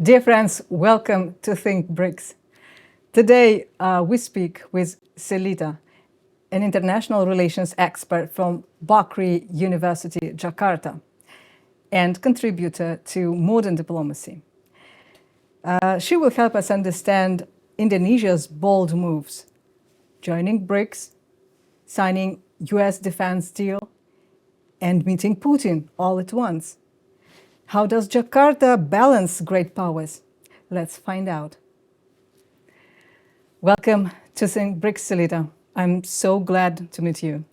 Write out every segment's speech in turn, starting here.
Dear friends, welcome to Think BRICS. Today we speak with Selita, an international relations expert from Bakri University, Jakarta, and contributor to modern diplomacy. She will help us understand Indonesia's bold moves, joining BRICS, signing US defense deal, and meeting Putin all at once. How does Jakarta balance great powers? Let's find out. Welcome to Think BRICS, Selita. I'm so glad to meet you.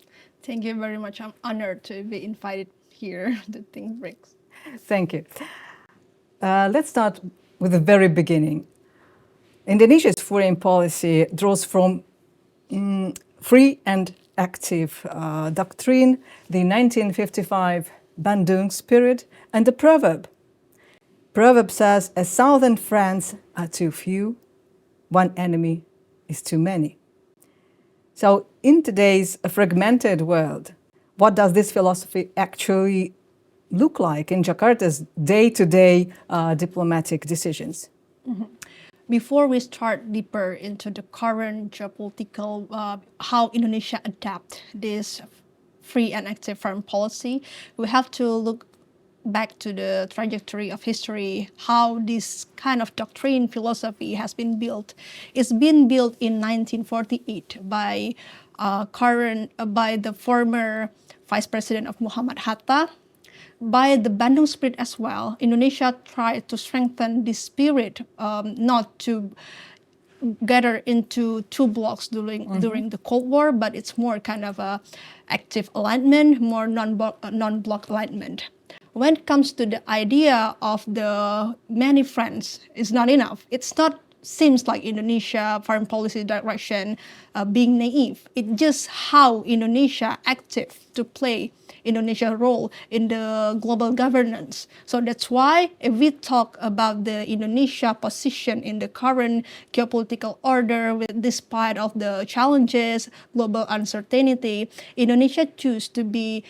Thank you very much. I'm honored to be invited here to Think BRICS. Thank you. Let's start with the very beginning. Indonesia's foreign policy draws from free and active doctrine, the 1955 Bandung spirit, and the proverb. Proverb says, "A southern friends are too few, one enemy is too many." So in today's fragmented world, what does this philosophy actually look like in Jakarta's day-to-day diplomatic decisions? Before we start deeper into the current geopolitical, how Indonesia adapt this free and active foreign policy, we have to look back to the trajectory of history, how this kind of doctrine philosophy has been built. It's been built in 1948 by by the former Vice President of Muhammad Hatta. By the Bandung spirit as well, Indonesia tried to strengthen this spirit, not to gather into two blocks during the Cold War, but it's more kind of a active alignment, more non-block alignment. When it comes to the idea of the many friends, it's not enough. It's not seems like Indonesia foreign policy direction being naive. It's just how Indonesia active to play Indonesia role in the global governance. So that's why if we talk about the Indonesia position in the current geopolitical order, despite of the challenges, global uncertainty, Indonesia choose to be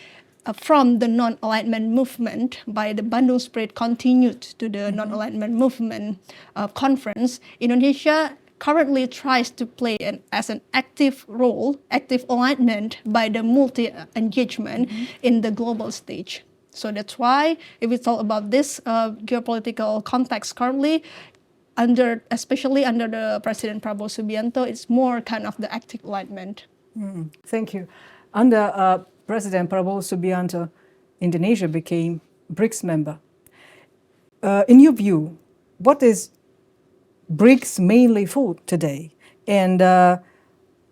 from the non-alignment movement by the Bandung Spirit continued to the non-alignment movement conference. Indonesia currently tries to play as an active role, active alignment by the multi-engagement in the global stage. So that's why if we talk about this geopolitical context currently, especially under the President Prabowo Subianto, it's more kind of the active alignment. Thank you. Under President Prabowo Subianto, Indonesia became BRICS member. In your view, what is BRICS mainly for today? And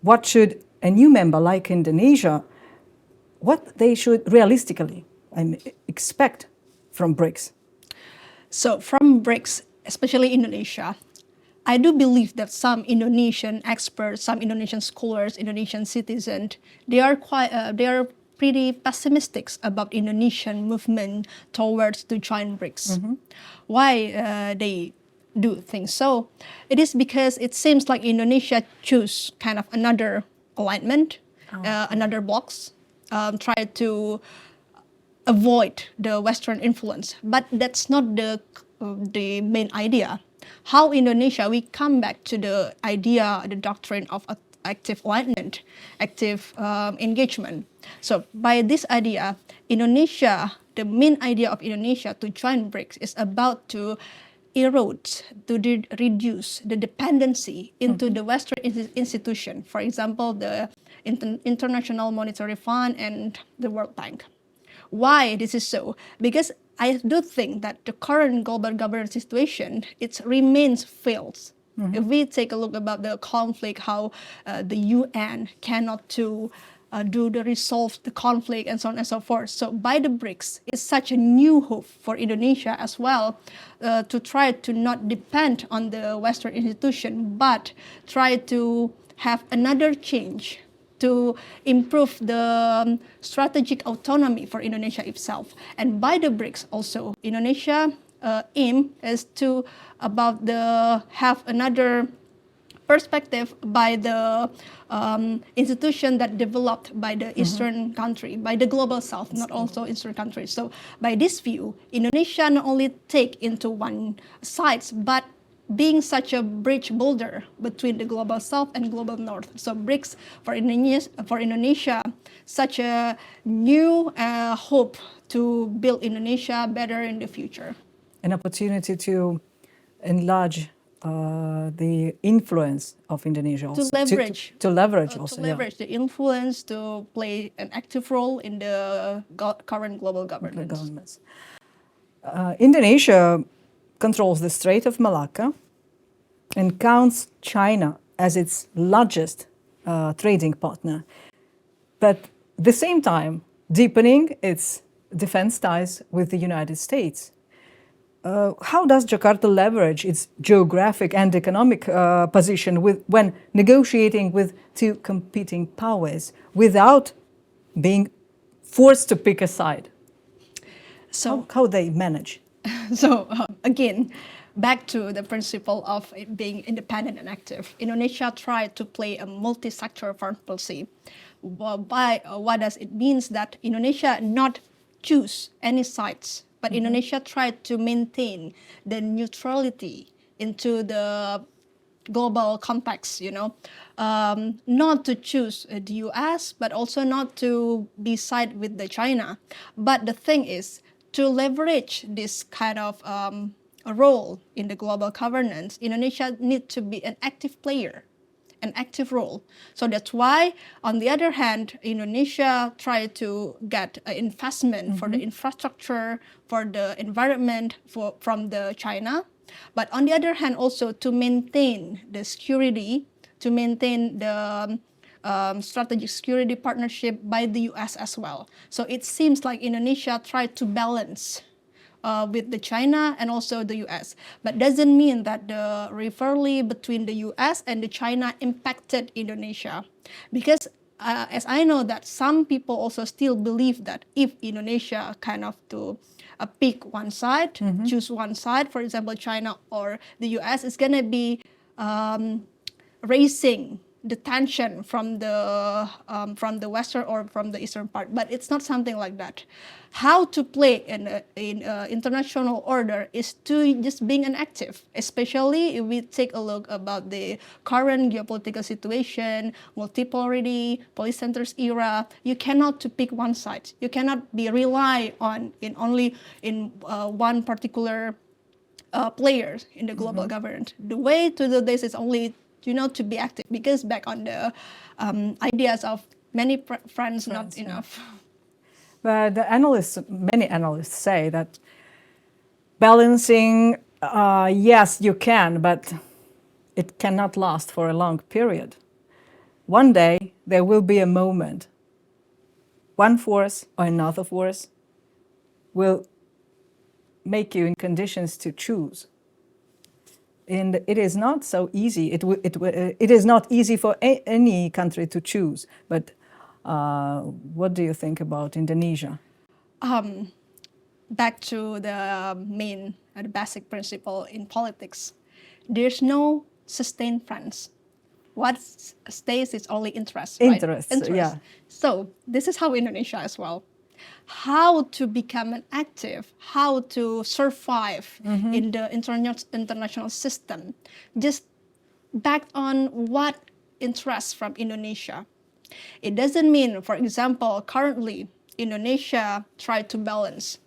what should a new member like Indonesia, what they should realistically expect from BRICS? So from BRICS, especially Indonesia, I do believe that some Indonesian experts, some Indonesian scholars, Indonesian citizens, they are pretty pessimistic about Indonesian movement towards to join BRICS. Why they do think so? It is because it seems like Indonesia choose kind of another alignment, another blocks, try to avoid the Western influence. But that's not the main idea. How Indonesia, we come back to the idea, the doctrine of active alignment, active engagement. So by this idea, Indonesia, the main idea of Indonesia to join BRICS is about to erode, to reduce the dependency into the Western institution. For example, the International Monetary Fund and the World Bank. Why this is so? Because I do think that the current global governance situation, it remains fails. If we take a look about the conflict, how the UN cannot do the resolve the conflict and so on and so forth. So by the BRICS, it's such a new hope for Indonesia as well to try to not depend on the Western institution, but try to have another change to improve the strategic autonomy for Indonesia itself. And by the BRICS also, Indonesia aim is to have another perspective by the institution that developed by the Eastern country, by the global South, not also Eastern countries. So by this view, Indonesia not only take into one side, but being such a bridge builder between the global South and global North. So BRICS for Indonesia, such a new hope to build Indonesia better in the future. An opportunity to enlarge the influence of Indonesia also. To leverage. To leverage also, to leverage the influence, to play an active role in the current global governance. Indonesia controls the Strait of Malacca and counts China as its largest trading partner, but at the same time deepening its defense ties with the United States. How does Jakarta leverage its geographic and economic position when negotiating with two competing powers without being forced to pick a side? So how they manage? So again, back to the principle of it being independent and active. Indonesia tried to play a multi-sector foreign policy. What does it mean? That Indonesia not choose any sides, but Indonesia tried to maintain the neutrality into the global context, not to choose the US, but also not to be side with the China. But the thing is, to leverage this kind of a role in the global governance, Indonesia needs to be an active player, an active role. So that's why, on the other hand, Indonesia tried to get investment for the infrastructure, for the environment from the China. But on the other hand, also to maintain the security, to maintain the strategic security partnership by the US as well. So it seems like Indonesia tried to balance with the China and also the US. But doesn't mean that the rivalry between the US and the China impacted Indonesia. Because as I know that some people also still believe that if Indonesia kind of to pick one side, choose one side, for example, China or the US, is going to be raising the tension from the western or from the eastern part, but it's not something like that. How to play in international order is to just being an active, especially if we take a look about the current geopolitical situation, multipolarity, polycentric era. You cannot to pick one side. You cannot be rely on only one particular player in the global governance. The way to do this is only to be active, because back on the ideas of many friends, not enough. But many analysts say that balancing, yes, you can, but it cannot last for a long period. One day there will be a moment, one force or another force will make you in conditions to choose. And it is not so easy. It is not easy for any country to choose. But what do you think about Indonesia? Back to the main, the basic principle in politics. There's no sustained friends. What stays is only interest. Interest, right? yeah. So this is how Indonesia as well. How to become an active, how to survive in the international system, just backed on what interests from Indonesia. It doesn't mean, for example, currently Indonesia tried to balance,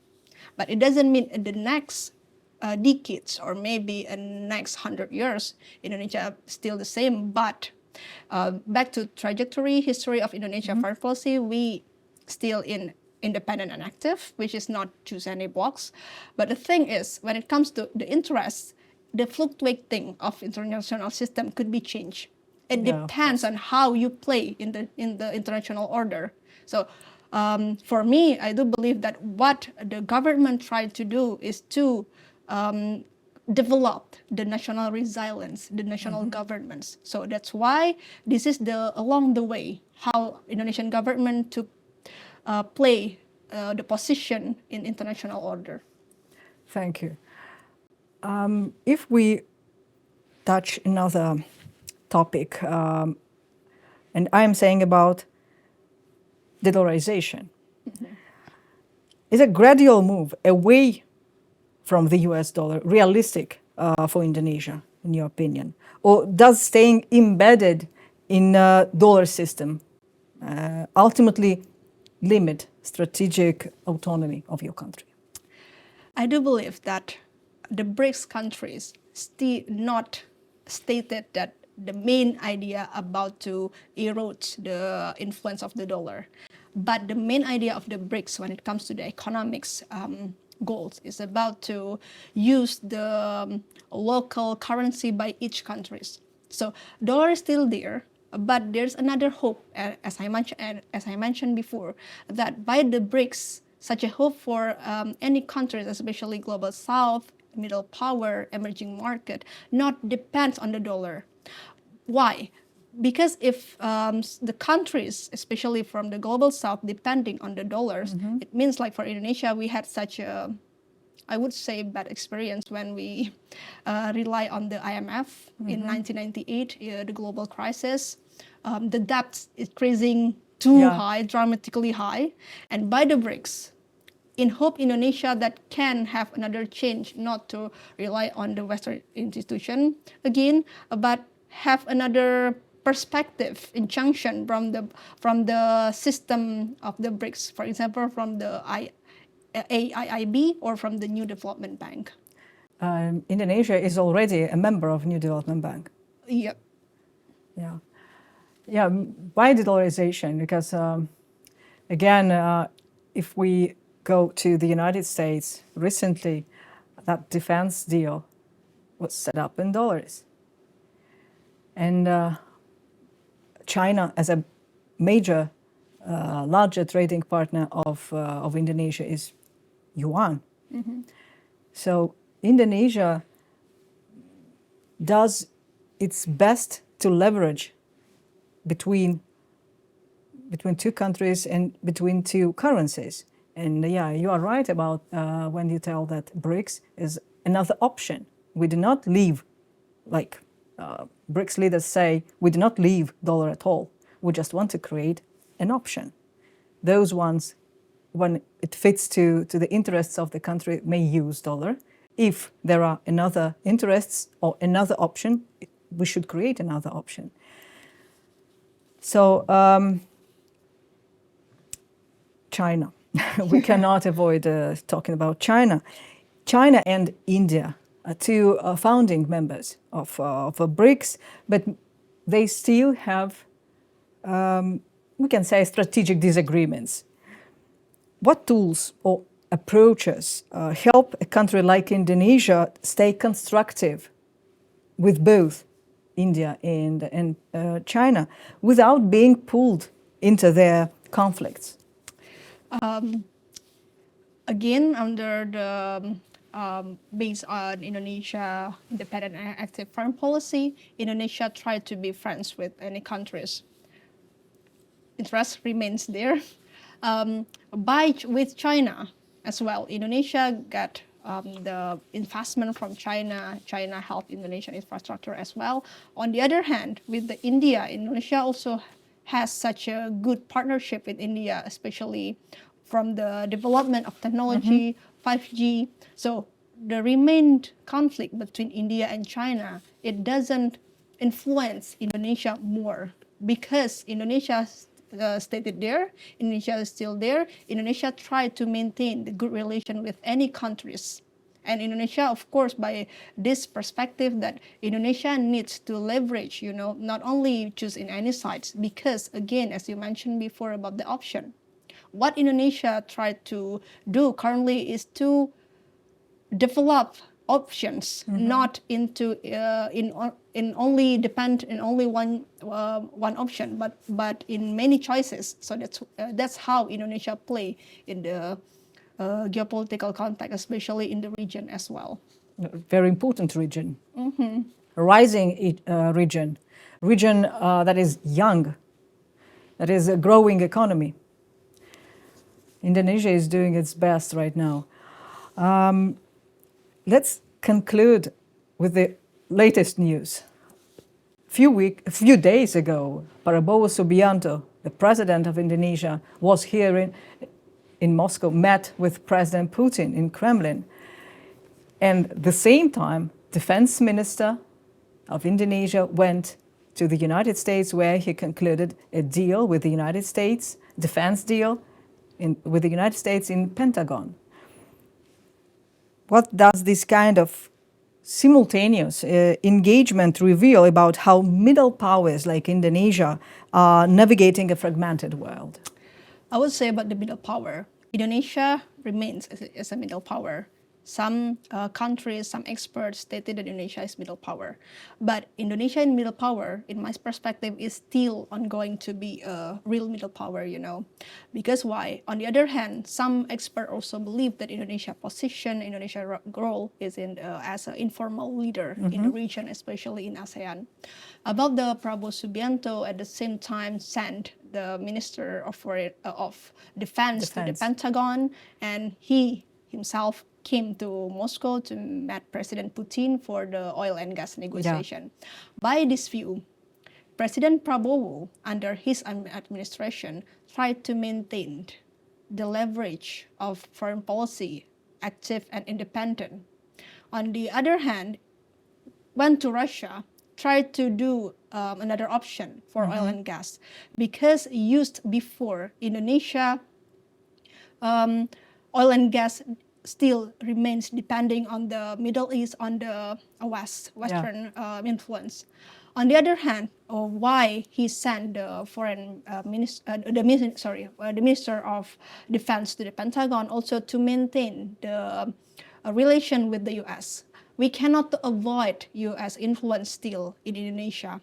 but it doesn't mean in the next decades or maybe in next 100 years, Indonesia still the same. But back to trajectory, history of Indonesia foreign policy, we still in independent and active, which is not choose any blocks. But the thing is, when it comes to the interests, the fluctuating of international system could be changed. It depends on how you play in the international order. So for me, I do believe that what the government tried to do is to develop the national resilience, the national governments. So that's why this is along the way how Indonesian government to play the position in international order. Thank you. If we touch another topic, and I am saying about de-dollarization. Is a gradual move away from the US dollar realistic for Indonesia, in your opinion? Or does staying embedded in a dollar system ultimately limit strategic autonomy of your country? I do believe that the BRICS countries still not stated that the main idea about to erode the influence of the dollar. But the main idea of the BRICS when it comes to the economics goals is about to use the local currency by each countries. So dollar is still there, but there's another hope, as I mentioned before, that by the BRICS, such a hope for any countries, especially global south, middle power, emerging market, not depends on the dollar. Why? Because if the countries, especially from the global south, depending on the dollars, it means like for Indonesia, we had such a, I would say, bad experience when we rely on the IMF in 1998, the global crisis. The debt is increasing too high, dramatically high. And by the BRICS, in hope Indonesia that can have another change, not to rely on the Western institution again, but have another perspective, injunction from the system of the BRICS, for example, from the AIIB or from the New Development Bank. Indonesia is already a member of New Development Bank. Yep. Yeah. Yeah, why de-dollarization? Because again, if we go to the United States, recently that defense deal was set up in dollars. And China, as a major, larger trading partner of Indonesia, is Yuan. So Indonesia does its best to leverage between two countries and between two currencies. And yeah, you are right about when you tell that BRICS is another option. We do not leave, like BRICS leaders say, we do not leave dollar at all. We just want to create an option. Those ones, when it fits to the interests of the country, may use dollar. If there are another interests or another option, we should create another option. So China. We cannot avoid talking about China. China and India are two founding members of BRICS, but they still have, we can say, strategic disagreements. What tools or approaches help a country like Indonesia stay constructive with both India and China without being pulled into their conflicts? Again, under the based on Indonesia independent and active foreign policy, Indonesia tried to be friends with any countries. Interest remains there. With China as well, Indonesia got the investment from China. China helped Indonesian infrastructure as well. On the other hand, with the India, Indonesia also has such a good partnership with India, especially from the development of technology, 5G. So the remained conflict between India and China, it doesn't influence Indonesia more because Indonesia stated there, Indonesia is still there. Indonesia tried to maintain the good relation with any countries. And Indonesia, of course, by this perspective that Indonesia needs to leverage, not only choose in any sides, because again, as you mentioned before about the option, what Indonesia tried to do currently is to develop options, not into in only depend in only one option, but in many choices. So that's how Indonesia play in the geopolitical context, especially in the region as well. Very important region, a rising region that is young, that is a growing economy. Indonesia is doing its best right now. Let's conclude with the latest news. few days ago, Prabowo Subianto, the president of Indonesia, was here in Moscow, met with President Putin in Kremlin. And at the same time, Defense Minister of Indonesia went to the United States, where he concluded a deal with the United States, defense deal with the United States in Pentagon. What does this kind of simultaneous engagement reveal about how middle powers like Indonesia are navigating a fragmented world? I would say about the middle power, Indonesia remains as a middle power. Some countries, some experts stated that Indonesia is middle power. But Indonesia in middle power, in my perspective, is still ongoing to be a real middle power, you know. Because why? On the other hand, some experts also believe that Indonesia's position, Indonesia's role is as an informal leader in the region, especially in ASEAN. About the Prabowo Subianto, at the same time, sent the Minister of Defense to the Pentagon, and he himself came to Moscow to meet President Putin for the oil and gas negotiation. Yeah. By this view, President Prabowo, under his administration, tried to maintain the leverage of foreign policy, active and independent. On the other hand, went to Russia, tried to do another option for oil and gas, because used before Indonesia, oil and gas still remains depending on the Middle East, on the Western influence. On the other hand, why he sent the the Minister of Defense to the Pentagon, also to maintain the relation with the U.S. We cannot avoid U.S. influence still in Indonesia.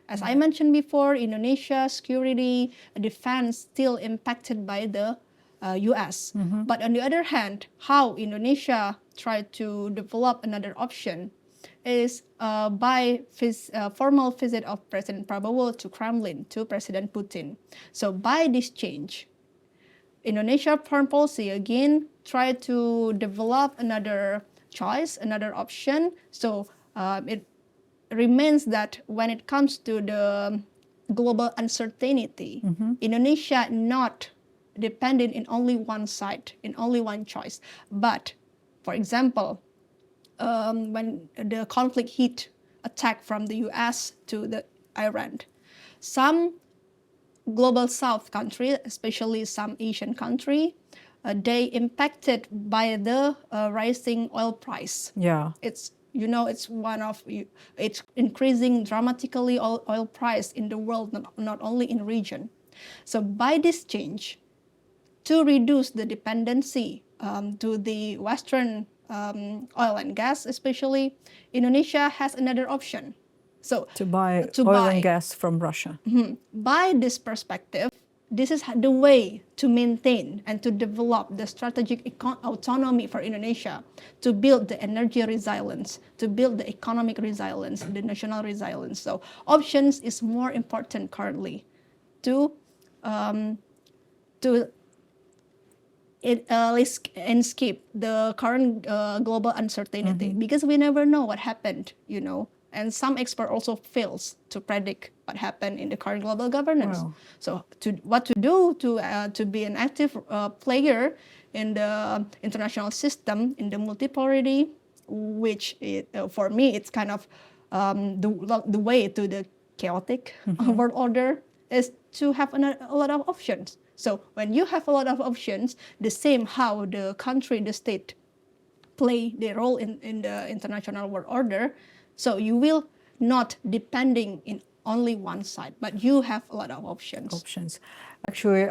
As I mentioned before, Indonesia security, defense still impacted by the U.S. But on the other hand, how Indonesia tried to develop another option is by formal visit of President Prabowo to Kremlin, to President Putin. So by this change, Indonesia foreign policy again tried to develop another choice, another option. So it remains that when it comes to the global uncertainty, Indonesia not dependent in only one side, in only one choice. But, for example, when the conflict hit, attack from the US to the Iran, some global South countries, especially some Asian countries, they impacted by the rising oil price. Yeah, it's it's increasing dramatically oil price in the world, not only in region. So by this change, to reduce the dependency to the Western oil and gas, especially, Indonesia has another option. So to buy oil and gas from Russia. By this perspective, this is the way to maintain and to develop the strategic autonomy for Indonesia, to build the energy resilience, to build the economic resilience, the national resilience. So options is more important currently to escape the current global uncertainty, because we never know what happened, you know. And some expert also fails to predict what happened in the current global governance. Wow. So what to do to be an active player in the international system, in the multipolarity, which for me it's kind of the way to the chaotic world order, is to have a lot of options. So when you have a lot of options, the same how the country, the state play their role in the international world order, so you will not depending in only one side, but you have a lot of options. Actually,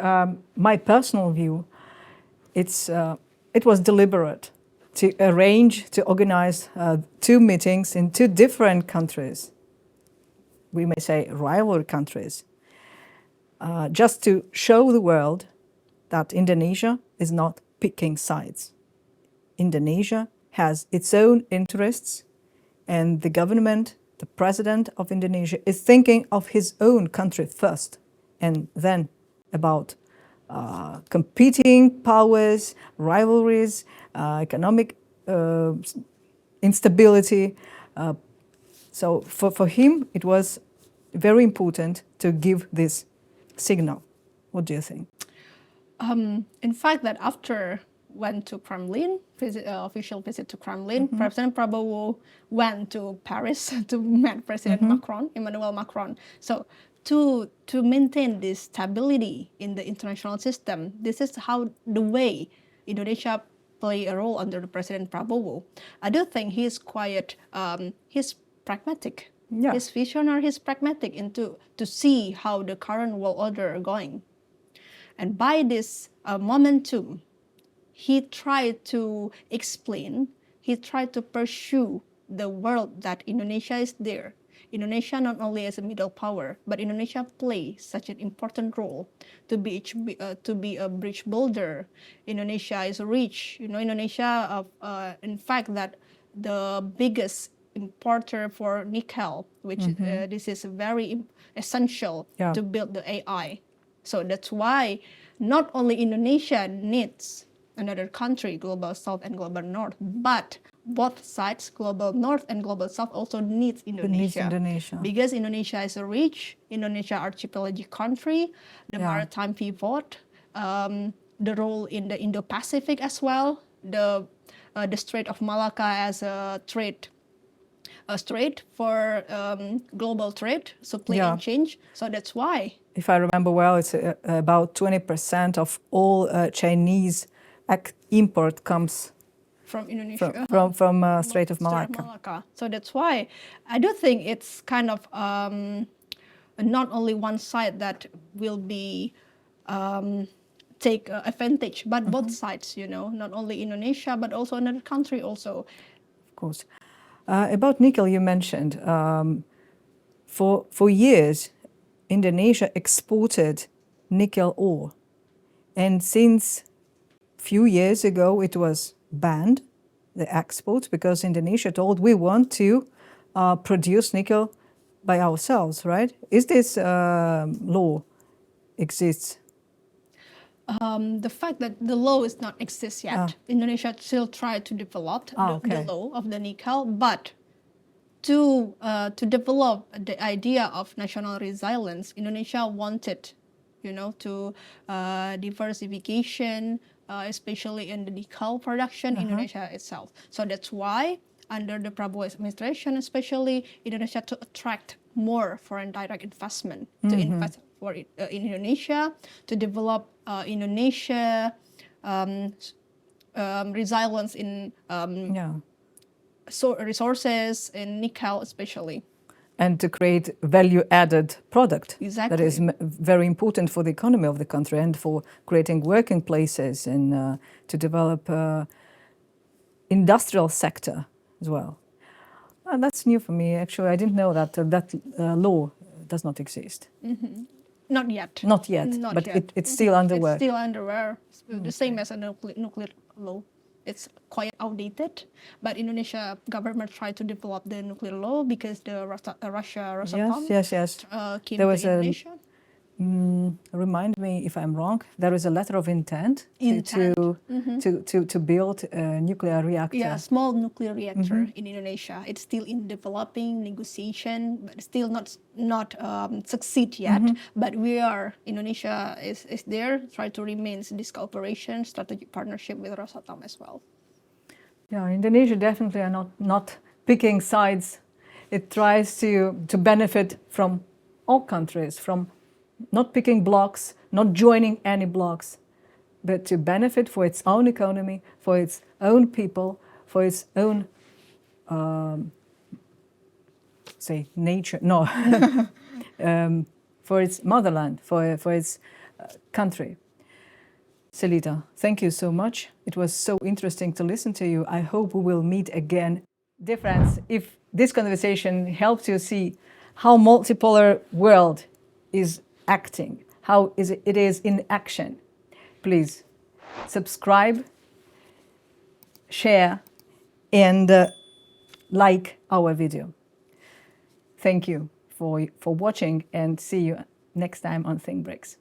my personal view, it was deliberate to organize two meetings in two different countries. We may say rival countries, just to show the world that Indonesia is not picking sides. Indonesia has its own interests, and the government, the president of Indonesia, is thinking of his own country first, and then about competing powers, rivalries, economic instability. So for him, it was very important to give this signal. What do you think? In fact, that after went to Kremlin, official visit to Kremlin, President Prabowo went to Paris to meet President Macron, Emmanuel Macron. So to maintain this stability in the international system, this is how the way Indonesia play a role under the President Prabowo. I do think he's quite, he's pragmatic. Yeah. He's visionary, he's pragmatic into to see how the current world order are going. And by this momentum, he tried to explain, he tried to pursue the world that Indonesia is there. Indonesia not only as a middle power, but Indonesia plays such an important role to be a bridge builder. Indonesia is rich. You know, Indonesia, in fact, that the biggest importer for nickel, which this is very essential to build the AI. So that's why not only Indonesia needs another country, Global South and Global North, but both sides, Global North and Global South, also needs Indonesia. Because Indonesia is a rich, Indonesia archipelagic country, the maritime pivot, the role in the Indo-Pacific as well, the Strait of Malacca as a strait for global trade, supply and change. So that's why. If I remember well, it's about 20% of all Chinese import comes from Indonesia, from Strait of Malacca. So that's why I do think it's kind of not only one side that will be take advantage, but both sides, you know, not only Indonesia, but also another country also. Of course. About nickel, you mentioned, for years, Indonesia exported nickel ore. And since few years ago, it was banned, the export, because Indonesia told we want to produce nickel by ourselves, right? Is this law exists? The fact that the law is not exist yet, Indonesia still try to develop the law of the nickel, but to develop the idea of national resilience, Indonesia wanted, you know, to diversification, especially in the nickel production in Indonesia itself. So that's why under the Prabowo administration, especially Indonesia to attract more foreign direct investment to invest in Indonesia, to develop Indonesia resilience in resources in nickel especially. And to create value-added product that is very important for the economy of the country and for creating working places and to develop industrial sector as well. That's new for me, actually. I didn't know that that law does not exist. Not yet. Not yet, but it's still under work. It's still under work. The same as a nuclear law. It's quite outdated, but Indonesia government tried to develop the nuclear law because the Russia Rosatom came to Indonesia. Remind me if I'm wrong. There is a letter of intent. To build a nuclear reactor. Yeah, small nuclear reactor in Indonesia. It's still in developing negotiation, but still not succeed yet. But Indonesia is there, try to remain this cooperation, strategic partnership with Rosatom as well. Yeah, Indonesia definitely are not picking sides. It tries to benefit from all countries, from not picking blocks, not joining any blocks, but to benefit for its own economy, for its own people, for its own, nature, no, for its motherland, for its country. Selita, thank you so much. It was so interesting to listen to you. I hope we will meet again. Dear friends, if this conversation helps you see how multipolar world is acting, how it is in action, please subscribe, share, and like our video. Thank you for watching, and see you next time on Think BRICS.